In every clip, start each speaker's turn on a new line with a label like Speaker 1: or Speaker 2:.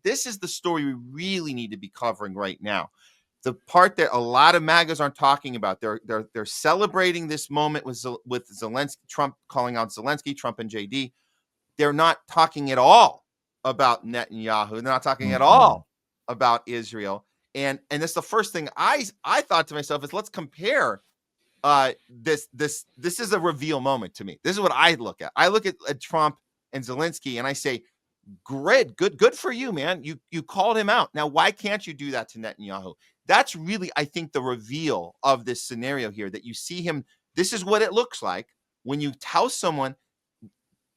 Speaker 1: this is the story we really need to be covering right now. The part that a lot of MAGAs aren't talking about. They're celebrating this moment with Zelensky, Trump calling out Zelensky, Trump and JD. They're not talking at all about Netanyahu. They're not talking at all about Israel. And that's the first thing I thought to myself is, let's compare this is a reveal moment to me. This is what I look at. I look at Trump and Zelensky and I say, great, good for you, man. You called him out. Now, why can't you do that to Netanyahu? That's really, I think, the reveal of this scenario here, that you see him. This is what it looks like when you tell someone,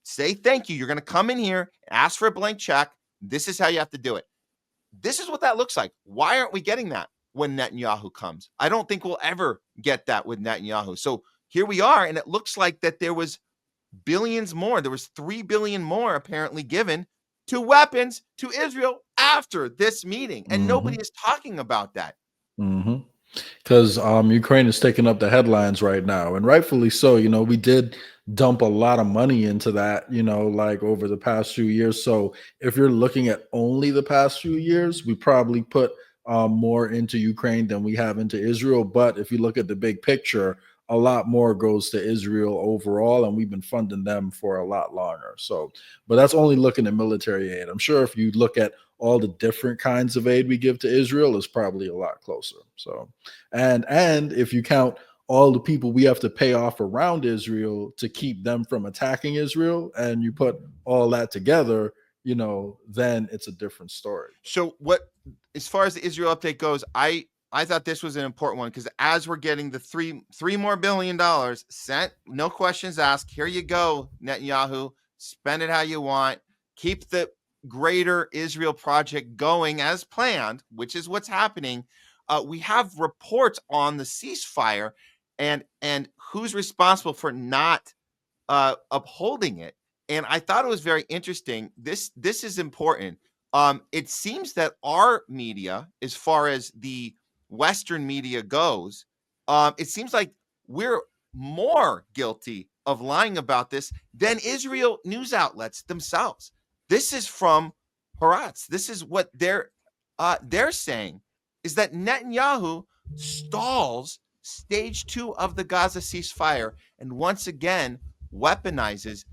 Speaker 1: say thank you. You're going to come in here, ask for a blank check. This is how you have to do it. This is what that looks like. Why aren't we getting that when Netanyahu comes? I don't think we'll ever get that with Netanyahu. So here we are, and it looks like that there was billions more. There was $3 billion more apparently given to weapons to Israel after this meeting, and nobody is talking about that.
Speaker 2: Because Ukraine is taking up the headlines right now, and rightfully so. We did dump a lot of money into that, like over the past few years. So if you're looking at only the past few years, we probably put more into Ukraine than we have into Israel. But if you look at the big picture, a lot more goes to Israel overall, and we've been funding them for a lot longer. So, but that's only looking at military aid. I'm sure if you look at all the different kinds of aid we give to Israel, is probably a lot closer. So, and if you count all the people we have to pay off around Israel to keep them from attacking Israel, and you put all that together, then it's a different story.
Speaker 1: So as far as the Israel update goes, I thought this was an important one, because as we're getting the three more $1 billion sent, no questions asked. Here you go, Netanyahu. Spend it how you want. Keep the greater Israel project going as planned, which is what's happening. We have reports on the ceasefire and who's responsible for not upholding it. And I thought it was very interesting. This is important. It seems that our media, as far as the Western media goes, it seems like we're more guilty of lying about this than Israel news outlets themselves. This is from Haaretz. This is what they're saying, is that Netanyahu stalls stage 2 of the Gaza ceasefire and once again weaponizes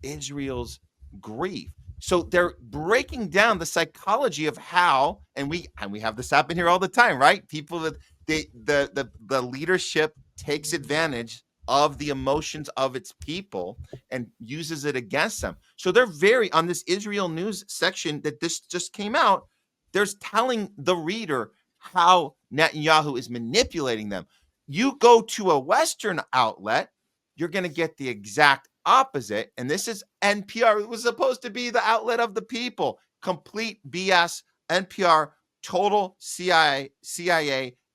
Speaker 1: Israel's grief. So they're breaking down the psychology of how, and we have this happen here all the time, right? People that the leadership takes advantage of the emotions of its people and uses it against them. So they're very, on this Israel news section that this just came out, there's telling the reader how Netanyahu is manipulating them. You go to a Western outlet, you're going to get the exact opposite. And this is NPR. It was supposed to be the outlet of the people. Complete BS. NPR, total CIA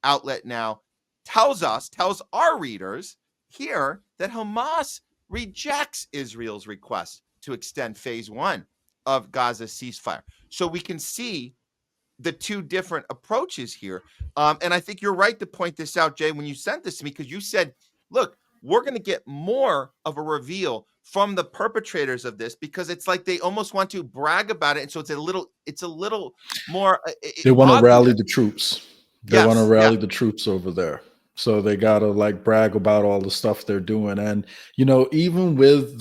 Speaker 1: outlet now, tells our readers here that Hamas rejects Israel's request to extend phase 1 of Gaza's ceasefire. So we can see the two different approaches here. And I think you're right to point this out, Jay, when you sent this to me, because you said, look, we're going to get more of a reveal from the perpetrators of this, because it's like they almost want to brag about it. And so it's a little more.
Speaker 2: They want to rally the troops. They want to rally the troops over there. So they got to like brag about all the stuff they're doing. And, even with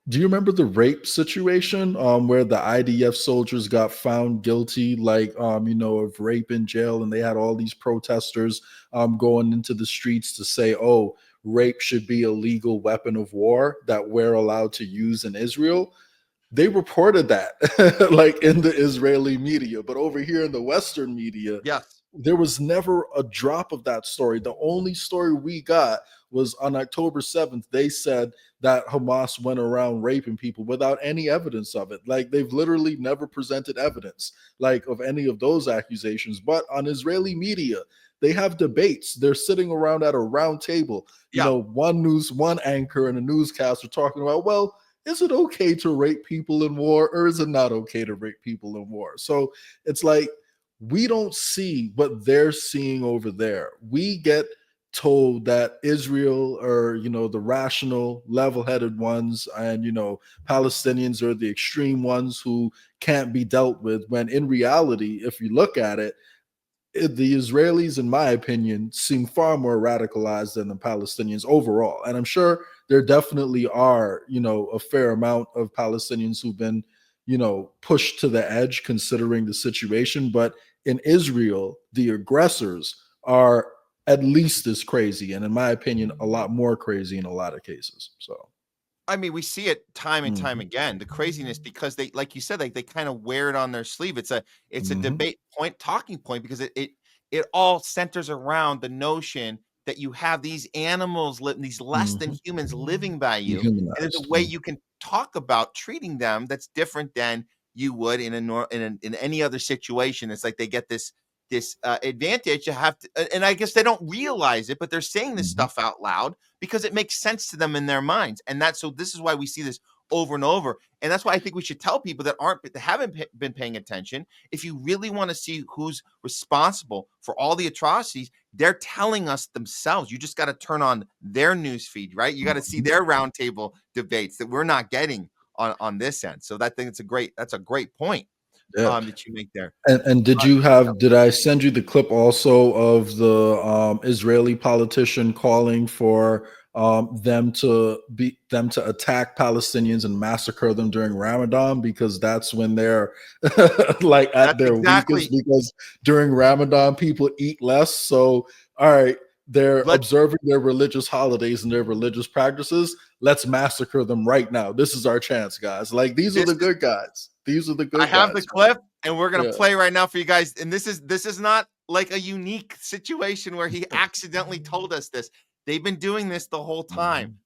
Speaker 2: do you remember the rape situation where the IDF soldiers got found guilty, of rape in jail, and they had all these protesters going into the streets to say, oh, rape should be a legal weapon of war that we're allowed to use in Israel? They reported that like in the Israeli media, but over here in the Western media, there was never a drop of that story. The only story we got was on October 7th. They said that Hamas went around raping people without any evidence of it. Like, they've literally never presented evidence of any of those accusations. But on Israeli media, they have debates. They're sitting around at a round table. One anchor and a newscaster talking about, well, is it okay to rape people in war, or is it not okay to rape people in war? So it's like, we don't see what they're seeing over there. We get told that Israel are, the rational, level-headed ones, and Palestinians are the extreme ones who can't be dealt with, when in reality, if you look at it, the Israelis, in my opinion, seem far more radicalized than the Palestinians overall. And I'm sure there definitely are, a fair amount of Palestinians who've been, pushed to the edge considering the situation. But in Israel, the aggressors are at least as crazy, and in my opinion, a lot more crazy in a lot of cases. So
Speaker 1: I mean, we see it time and time again, the craziness, because they, like you said, they kind of wear it on their sleeve. It's a debate point, talking point, because it all centers around the notion that you have these animals, these less than humans living by you, and there's a way you can talk about treating them that's different than you would in in any other situation. It's like they get this advantage. You have to, and I guess they don't realize it, but they're saying this stuff out loud because it makes sense to them in their minds. And this is why we see this over and over. And that's why I think we should tell people that haven't been paying attention. If you really want to see who's responsible for all the atrocities, they're telling us themselves. You just got to turn on their news feed, right? You got to see their roundtable debates that we're not getting on this end. So that's a great point.
Speaker 2: Yeah.
Speaker 1: That you make there.
Speaker 2: And did I send you the clip also of the Israeli politician calling for them to attack Palestinians and massacre them during Ramadan, because that's when they're like at their weakest, because during Ramadan people eat less. So all right, they're observing their religious holidays and their religious practices. Let's massacre them right now. This is our chance, guys. Like, these are the good guys. These are the good guys.
Speaker 1: I have the clip, and we're gonna play right now for you guys. And this is not like a unique situation where he accidentally told us this. They've been doing this the whole time.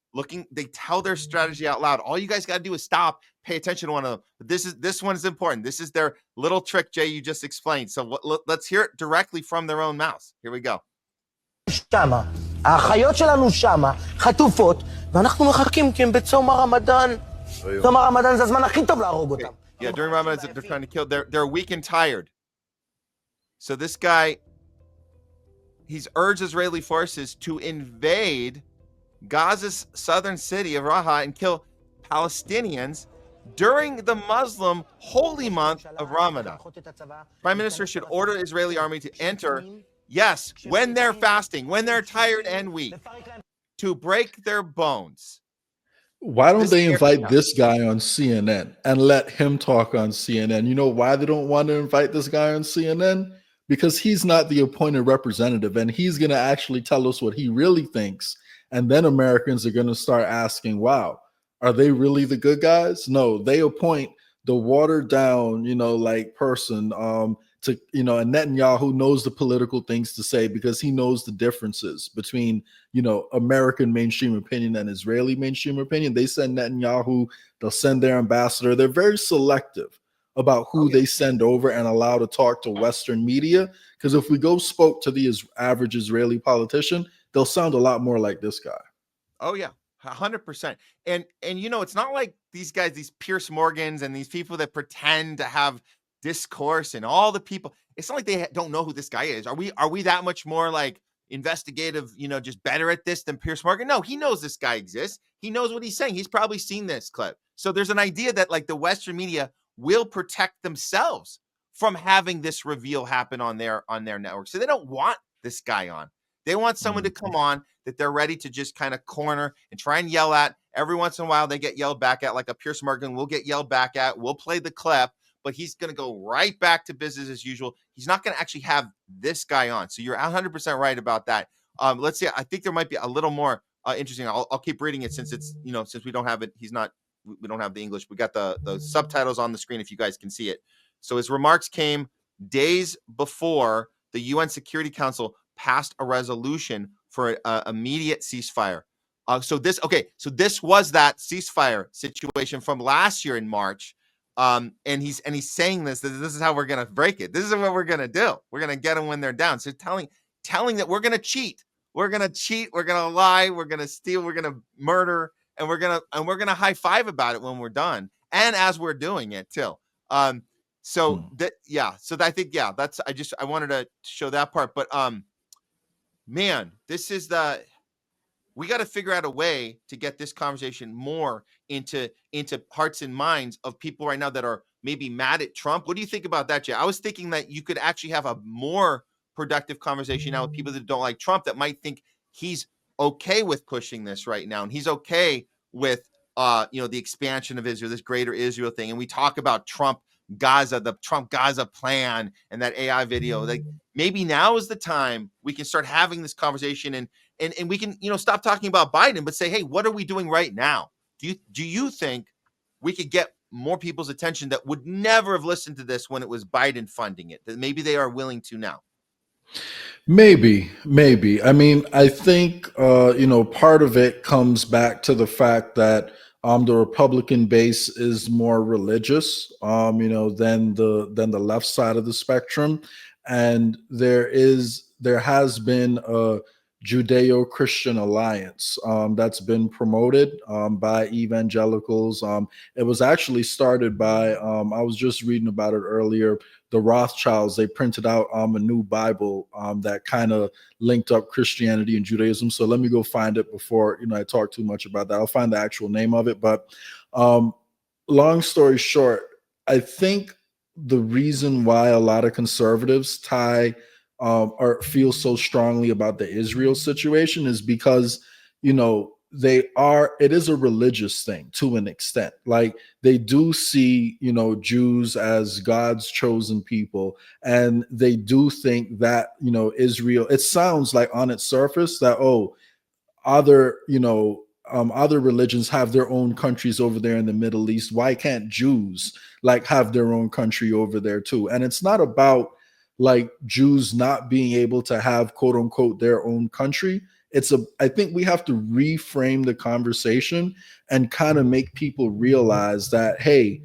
Speaker 1: They tell their strategy out loud. All you guys got to do is stop, pay attention to one of them. But this one is important. This is their little trick, Jay, you just explained. So let's hear it directly from their own mouths. Here we go.
Speaker 3: שמה, האחיות שלנו שמה, חטופות, ואנחנו מחכים כי הם בצום הרמדאן. צום הרמדאן זה הזמן הכי טוב להרוג אותם.
Speaker 1: Yeah, during Ramadan, they're trying to kill. They're weak and tired. So this guy, he's urged Israeli forces to invade Gaza's southern city of Rafah and kill Palestinians during the Muslim holy month of Ramadan. Prime Minister should order the Israeli army to enter, yes, when they're fasting, when they're tired and weak, to break their bones.
Speaker 2: Why don't they invite this guy on CNN and let him talk on CNN? You know why they don't want to invite this guy on CNN? Because he's not the appointed representative, and he's going to actually tell us what he really thinks. And then Americans are going to start asking, wow, are they really the good guys? No, they appoint the watered down, person to, and Netanyahu knows the political things to say because he knows the differences between, American mainstream opinion and Israeli mainstream opinion. They send Netanyahu, they'll send their ambassador. They're very selective about who they send over and allow to talk to Western media. Because if we spoke to the average Israeli politician, they'll sound a lot more like this guy.
Speaker 1: Oh yeah, 100%. And it's not like these guys, these Pierce Morgans and these people that pretend to have discourse and all the people. It's not like they don't know who this guy is. Are we that much more like investigative, just better at this than Pierce Morgan? No, he knows this guy exists. He knows what he's saying. He's probably seen this clip. So there's an idea that like the Western media will protect themselves from having this reveal happen on their network. So they don't want this guy on. They want someone to come on that they're ready to just kind of corner and try and yell at. Every once in a while, they get yelled back at, like a Pierce Morgan will get yelled back at. We'll play the clip, but he's going to go right back to business as usual. He's not going to actually have this guy on. So you're 100% right about that. Let's see. I think there might be a little more interesting. I'll keep reading it since it's, since we don't have it. We don't have the English. We got the subtitles on the screen if you guys can see it. So his remarks came days before the UN Security Council passed a resolution for an immediate ceasefire. So this was that ceasefire situation from last year in March. And he's saying this is how we're going to break it. This is what we're going to do. We're going to get them when they're down. So telling that we're going to cheat. We're going to cheat. We're going to lie. We're going to steal. We're going to murder. And we're going to high five about it when we're done. And as we're doing it too. So I think, that's, I wanted to show that part, but man, we got to figure out a way to get this conversation more into hearts and minds of people right now that are maybe mad at Trump. What do you think about that, Jay? I was thinking that you could actually have a more productive conversation now with people that don't like Trump, that might think he's okay with pushing this right now, and he's okay with the expansion of Israel, this greater Israel thing. And we talk about the Trump Gaza plan and that AI video. Like, maybe now is the time we can start having this conversation, and we can, stop talking about Biden, but say, hey, what are we doing right now? Do you think we could get more people's attention that would never have listened to this when it was Biden funding it, that maybe they are willing to now?
Speaker 2: Maybe. I mean, I think part of it comes back to the fact that the Republican base is more religious, than the left side of the spectrum, and there has been a Judeo-Christian alliance that's been promoted by evangelicals. It was actually started by, I was just reading about it earlier, the Rothschilds. They printed out a new Bible that kind of linked up Christianity and Judaism. So let me go find it before I talk too much about that. I'll find the actual name of it. But long story short, I think the reason why a lot of conservatives or feel so strongly about the Israel situation is because it is a religious thing to an extent. Like, they do see Jews as God's chosen people, and they do think that Israel, it sounds like on its surface that other religions have their own countries over there in the Middle East. Why can't Jews have their own country over there too? And it's not about Jews not being able to have, quote unquote, their own country. I think we have to reframe the conversation and kind of make people realize that, hey,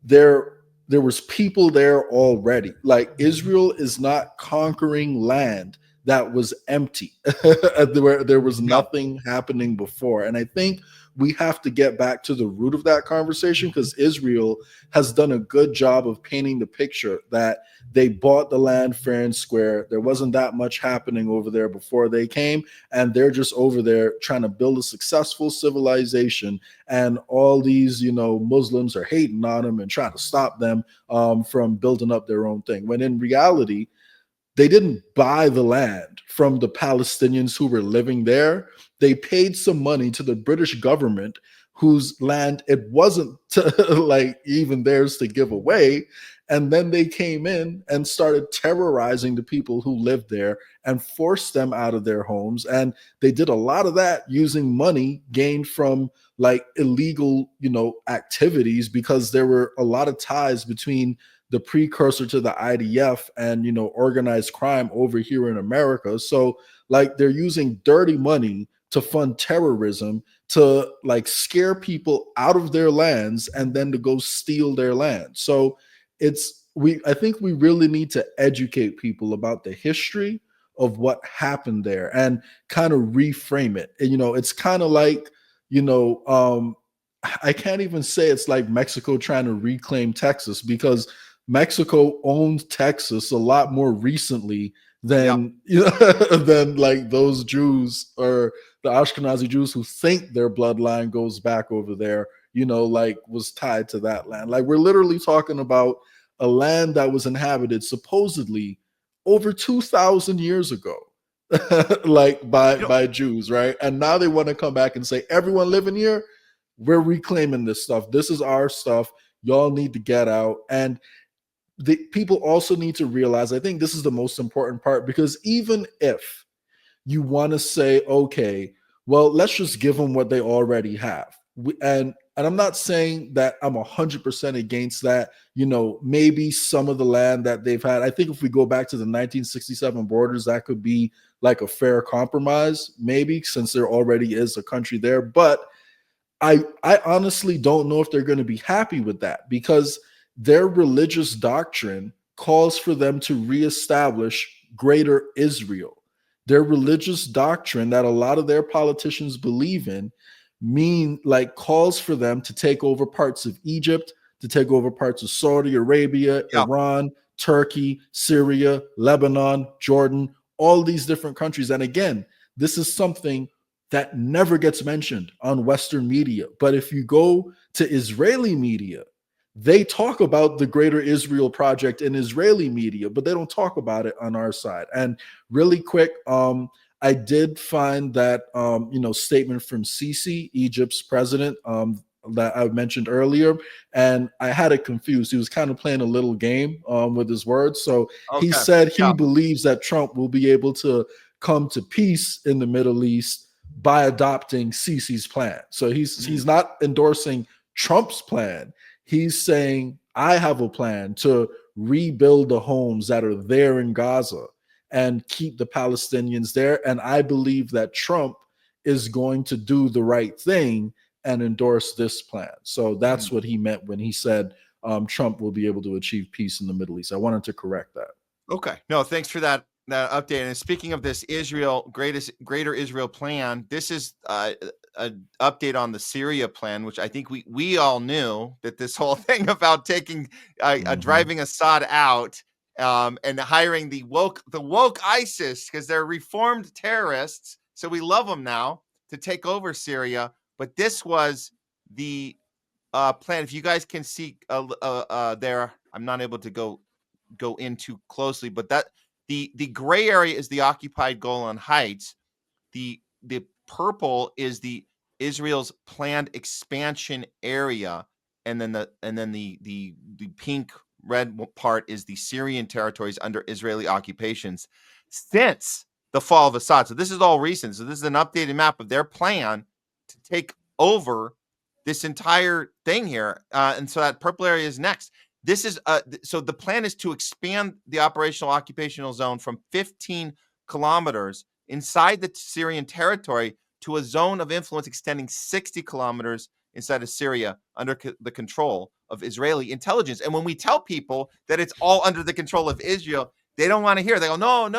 Speaker 2: there was people there already. Like, Israel is not conquering land that was empty, where there was nothing happening before. And I think we have to get back to the root of that conversation, because Israel has done a good job of painting the picture that they bought the land fair and square. There wasn't that much happening over there before they came, and they're just over there trying to build a successful civilization. And all these, Muslims are hating on them and trying to stop them from building up their own thing. When in reality, they didn't buy the land from the Palestinians who were living there. They paid some money to the British government, whose land it wasn't even theirs to give away. And then they came in and started terrorizing the people who lived there and forced them out of their homes. And they did a lot of that using money gained from illegal, activities, because there were a lot of ties between the precursor to the IDF and, organized crime over here in America. So they're using dirty money to fund terrorism, to scare people out of their lands, and then to go steal their land. So I think we really need to educate people about the history of what happened there and kind of reframe it. And, it's kind of I can't even say it's like Mexico trying to reclaim Texas, because Mexico owned Texas a lot more recently than than those Jews, or the Ashkenazi Jews, who think their bloodline goes back over there, was tied to that land. We're literally talking about a land that was inhabited supposedly over 2,000 years ago, by Jews, right? And now they want to come back and say, everyone living here, we're reclaiming this stuff. This is our stuff. Y'all need to get out. And the people also need to realize, I think this is the most important part, because even if you want to say, okay, well, let's just give them what they already have. And I'm not saying that I'm 100% against that. Maybe some of the land that they've had, I think if we go back to the 1967 borders, that could be a fair compromise, maybe, since there already is a country there. But I honestly don't know if they're going to be happy with that, because their religious doctrine calls for them to reestablish greater Israel. Their religious doctrine that a lot of their politicians believe in calls for them to take over parts of Egypt, to take over parts of Saudi Arabia, Iran, Turkey, Syria, Lebanon, Jordan, all these different countries. And again, this is something that never gets mentioned on Western media. But if you go to Israeli media, they talk about the Greater Israel Project in Israeli media, but they don't talk about it on our side. And really quick, I did find that statement from Sisi, Egypt's president, that I mentioned earlier, and I had it confused. He was kind of playing a little game with his words. So he
Speaker 1: Okay.
Speaker 2: said he believes that Trump will be able to come to peace in the Middle East by adopting Sisi's plan. So he's not endorsing Trump's plan. He's saying, I have a plan to rebuild the homes that are there in Gaza and keep the Palestinians there. And I believe that Trump is going to do the right thing and endorse this plan. So that's what he meant when he said Trump will be able to achieve peace in the Middle East. I wanted to correct that.
Speaker 1: Okay. No, thanks for that update. And speaking of this Greater Israel plan, this is an update on the Syria plan, which I think we all knew that this whole thing about taking driving Assad out and hiring the woke ISIS, because they're reformed terrorists, so we love them now, to take over Syria. But this was the plan. If you guys can see there, I'm not able to go in too closely, but that the gray area is the occupied Golan Heights. The purple is the Israel's planned expansion area, and then the pink red part is the Syrian territories under Israeli occupations since the fall of Assad. So this is all recent. So this is an updated map of their plan to take over this entire thing here. And so that purple area is next. This is so the plan is to expand the operational occupational zone from 15 kilometers inside the Syrian territory to a zone of influence extending 60 kilometers inside of Syria under the control of Israeli intelligence. And when we tell people that it's all under the control of Israel, they don't want to hear. They go, no,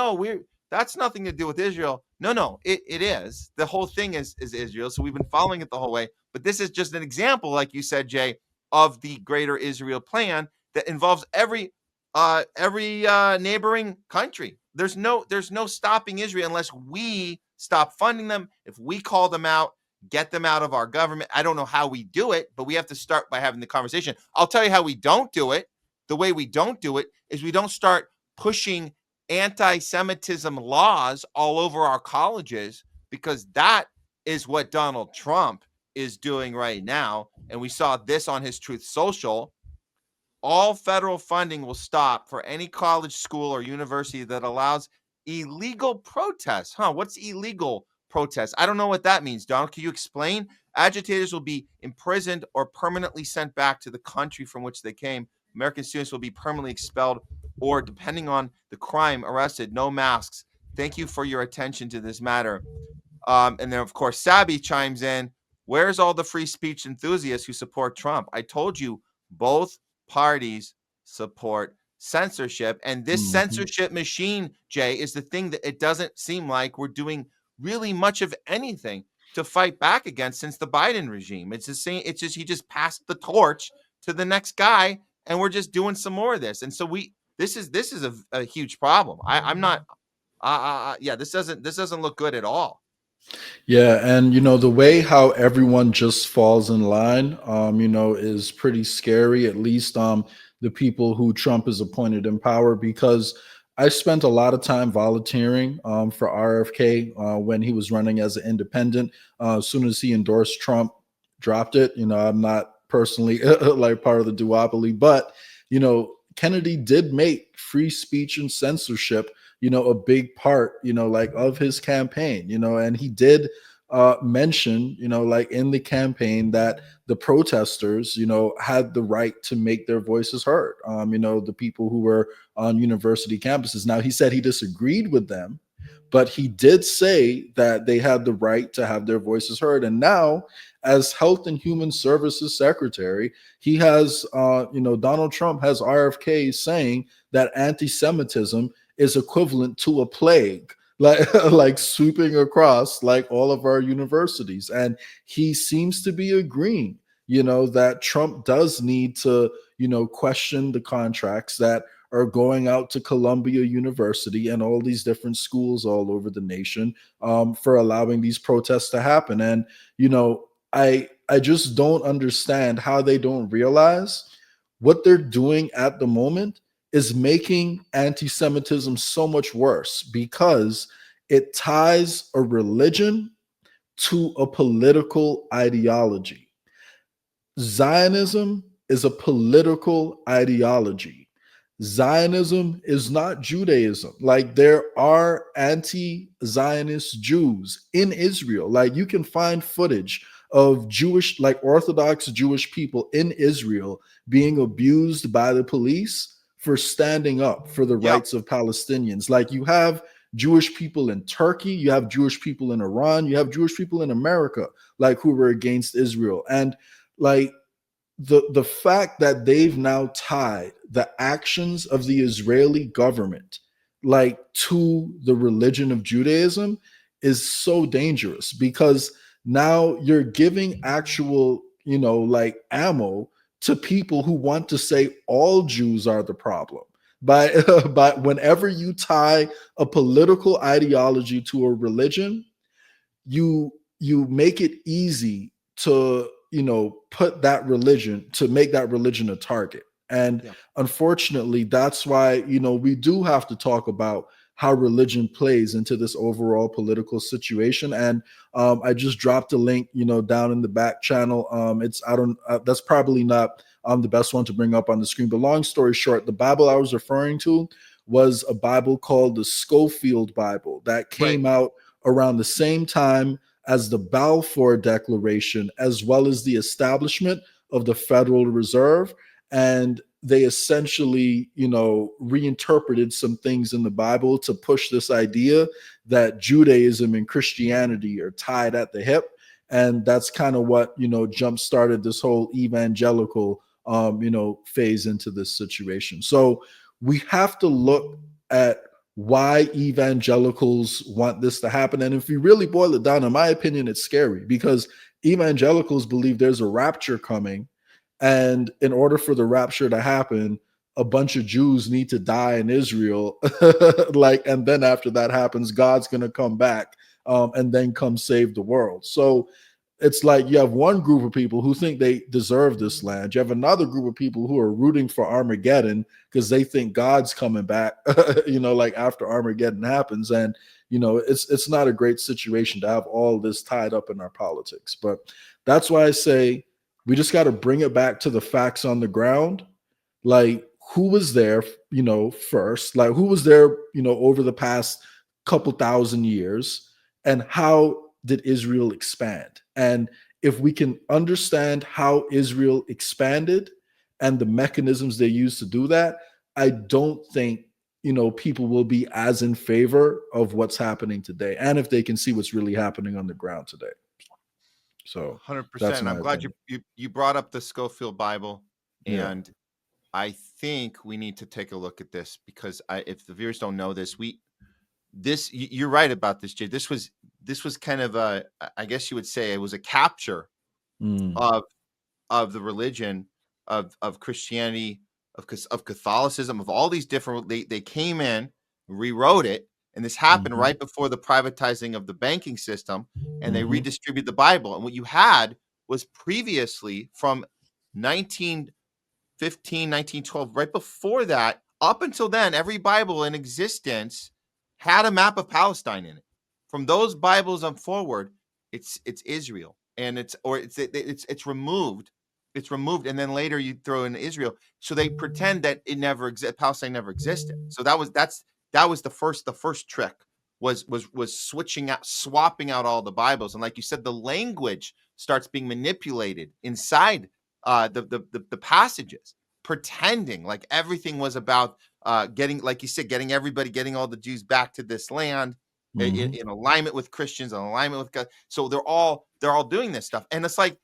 Speaker 1: that's nothing to do with Israel. No, it is. The whole thing is Israel. So we've been following it the whole way. But this is just an example, like you said, Jay, of the Greater Israel plan that involves every neighboring country. There's no stopping Israel unless we stop funding them. If we call them out, get them out of our government. I don't know how we do it, but we have to start by having the conversation. I'll tell you how we don't do it. The way we don't do it is we don't start pushing anti-Semitism laws all over our colleges, because that is what Donald Trump is doing right now. And we saw this on his Truth Social. All federal funding will stop for any college, school, or university that allows illegal protests. What's illegal protests? I don't know what that means. Donald, can you explain? Agitators will be imprisoned or permanently sent back to the country from which they came. American students will be permanently expelled or, depending on the crime, arrested. No masks. Thank you for your attention to this matter. And then, of course, Sabi chimes in. Where's all the free speech enthusiasts who support Trump? I told you both parties support censorship, and this censorship machine, Jay, is the thing that it doesn't seem like we're doing really much of anything to fight back against since the Biden regime. It's the same. It's just he just passed the torch to the next guy, and we're just doing some more of this. And so this is a huge problem. I'm not. This doesn't look good at all.
Speaker 2: Yeah, and the way how everyone just falls in line, is pretty scary. At least the people who Trump has appointed in power, because I spent a lot of time volunteering for RFK when he was running as an independent. As soon as he endorsed Trump, dropped it. I'm not personally like part of the duopoly, but Kennedy did make free speech and censorship a big part, of his campaign, and he did mention, like in the campaign, that the protesters, had the right to make their voices heard, the people who were on university campuses. Now, he said he disagreed with them, but he did say that they had the right to have their voices heard. And now, as Health and Human Services Secretary, he has, Donald Trump has RFK saying that anti-Semitism is equivalent to a plague, like sweeping across like all of our universities. And he seems to be agreeing, that Trump does need to, question the contracts that are going out to Columbia University and all these different schools all over the nation for allowing these protests to happen. And, you know, I just don't understand how they don't realize what they're doing at the moment is making anti-Semitism so much worse because it ties a religion to a political ideology. Zionism is a political ideology. Zionism is not Judaism. Like, there are anti-Zionist Jews in Israel. Like, you can find footage of Jewish, like Orthodox Jewish people in Israel being abused by the police for standing up for the rights of Palestinians. Like, you have Jewish people in Turkey, you have Jewish people in Iran, you have Jewish people in America, like, who were against Israel. And like, the fact that they've now tied the actions of the Israeli government like to the religion of Judaism is so dangerous, because now you're giving actual, you know, like ammo to people who want to say all Jews are the problem. By whenever you tie a political ideology to a religion, you make it easy to, you know, make that religion a target. And unfortunately, that's why, you know, we do have to talk about how religion plays into this overall political situation. And I just dropped a link, you know, down in the back channel. That's probably not the best one to bring up on the screen, but long story short, the Bible I was referring to was a Bible called the Schofield Bible that came out around the same time as the Balfour Declaration, as well as the establishment of the Federal Reserve. And they essentially, you know, reinterpreted some things in the Bible to push this idea that Judaism and Christianity are tied at the hip. And that's kind of what, you know, jump-started this whole evangelical, you know, phase into this situation. So we have to look at why evangelicals want this to happen. And if you really boil it down, in my opinion, it's scary, because evangelicals believe there's a rapture coming. And in order for the rapture to happen, a bunch of Jews need to die in Israel. And then after that happens, God's going to come back and then come save the world. So it's like you have one group of people who think they deserve this land. You have another group of people who are rooting for Armageddon because they think God's coming back, you know, like after Armageddon happens. And, you know, it's not a great situation to have all this tied up in our politics. But that's why I say we just got to bring it back to the facts on the ground. Like, who was there, you know, first? Like, who was there, you know, over the past couple thousand years? And how did Israel expand? And if we can understand how Israel expanded and the mechanisms they used to do that, I don't think, you know, people will be as in favor of what's happening today. And if they can see what's really happening on the ground today. So
Speaker 1: 100%. I'm glad you brought up the Schofield Bible. And I think we need to take a look at this, because if the viewers don't know this, you're right about this, Jay. This was kind of I guess you would say it was a capture of the religion of Christianity, of Catholicism, of all these different. They came in, rewrote it, and this happened right before the privatizing of the banking system, and they redistributed the Bible. And what you had was previously from 1915, 1912, right before that, up until then, every Bible in existence had a map of Palestine in it. From those Bibles on forward, it's Israel, and it's removed. It's removed, and then later you throw in Israel. So they pretend that it never existed. Palestine never existed. So that was the first trick was swapping out all the Bibles, and like you said, the language starts being manipulated inside the passages, pretending like everything was about getting, like you said, getting all the Jews back to this land in alignment with Christians, in alignment with God. So they're all doing this stuff, and it's like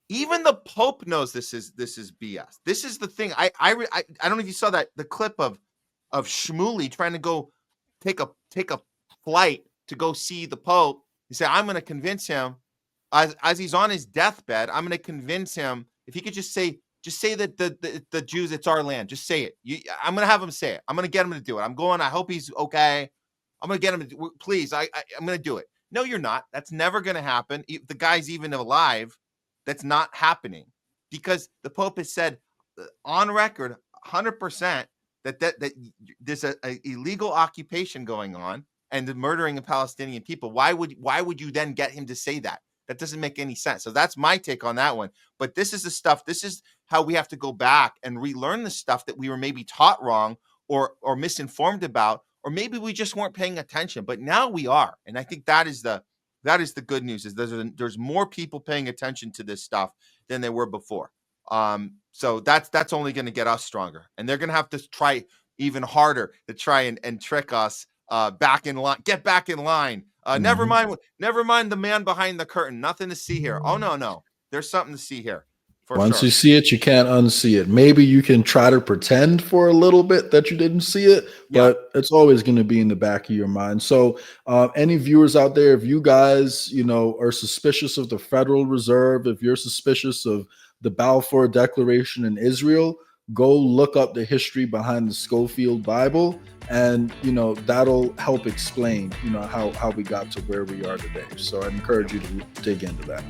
Speaker 1: even the Pope knows this is BS. This is the thing. I don't know if you saw the clip of Shmuley trying to go take a flight to go see the Pope. He said, "I'm going to convince him as he's on his deathbed. I'm going to convince him if he could just say Just say that the Jews, it's our land. Just say it. I'm going to have him say it. I'm going to get him to do it. I hope he's okay. I'm going to get him to please. I'm going to do it. No, you're not. That's never going to happen. If the guy's even alive, that's not happening, because the Pope has said on record 100% that there's a illegal occupation going on and the murdering of Palestinian people. Why would you then get him to say that? That doesn't make any sense. So that's my take on that one. But this is how we have to go back and relearn the stuff that we were maybe taught wrong or misinformed about, or maybe we just weren't paying attention. But now we are. And I think that is the good news, is there's more people paying attention to this stuff than there were before. So that's only going to get us stronger. And they're going to have to try even harder to try and trick us back in line. Get back in line. Never mind the man behind the curtain. Nothing to see here. Oh, no. There's something to see here.
Speaker 2: Once you see it, you can't unsee it. Maybe you can try to pretend for a little bit that you didn't see it, but it's always going to be in the back of your mind. So any viewers out there, if you guys, are suspicious of the Federal Reserve, if you're suspicious of the Balfour Declaration in Israel, go look up the history behind the Schofield Bible, and that'll help explain how we got to where we are today. So I encourage you to dig into that.